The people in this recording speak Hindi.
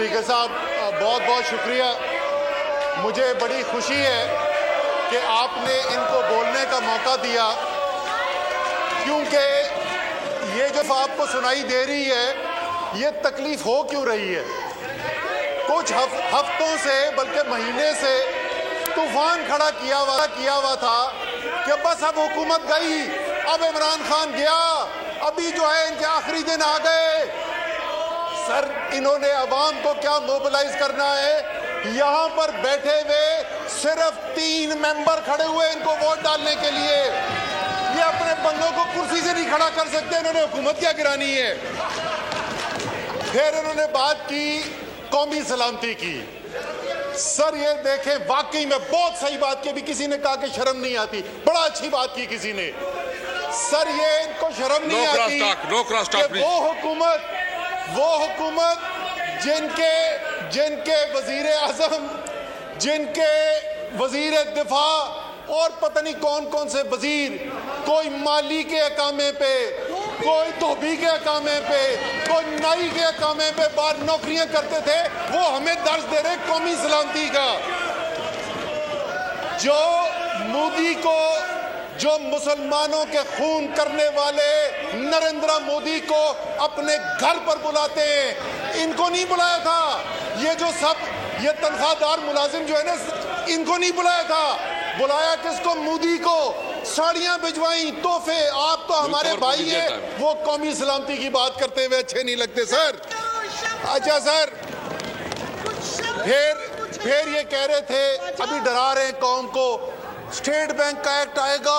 स्पीकर साहब, बहुत बहुत शुक्रिया। मुझे बड़ी खुशी है कि आपने इनको बोलने का मौका दिया, क्योंकि ये जो आपको सुनाई दे रही है ये तकलीफ हो क्यों रही है। कुछ हफ्तों से बल्कि महीने से तूफान खड़ा किया हुआ था कि बस अब हुकूमत गई, अब इमरान खान गया, अभी जो है इनके आखिरी दिन आ गए। सर, इन्होंने अवाम को क्या मोबिलाइज करना है। यहाँ पर बैठे हुए सिर्फ 3 मेंबर खड़े हुए इनको वोट डालने के लिए। ये अपने बंदों को कुर्सी से नहीं खड़ा कर सकते, इन्होंने हुकूमत क्या गिरानी है। फिर इन्होंने बात की कौमी सलामती की। सर ये देखें, वाकई में बहुत सही बात की। अभी किसी ने कहा कि शर्म नहीं आती, बड़ा अच्छी बात की किसी ने। सर ये इनको शर्म नहीं आती कि वो हुकूमत जिनके वजीर आजम, जिनके वजीर दिफा और पता नहीं कौन कौन से वजीर, कोई माली के अकामे पे, कोई धोबी के अकामे पे, कोई नाई के अकामे पे बाहर नौकरियां करते थे, वो हमें दर्ज दे रहे कौमी सलामती का। जो मोदी को, जो मुसलमानों के खून करने वाले नरेंद्र मोदी को अपने घर पर बुलाते हैं, इनको नहीं बुलाया था। ये जो सब ये तनख्वाहदार मुलाजिम जो है ना, इनको नहीं बुलाया था। बुलाया किसको? मोदी को। साड़ियां भिजवाई, तोहफे। आप तो हमारे भाई हैं, वो कौमी सलामती की बात करते हुए अच्छे नहीं लगते सर। अच्छा सर, फिर ये कह रहे थे, अभी डरा रहे हैं कौम को, स्टेट बैंक का एक्ट आएगा।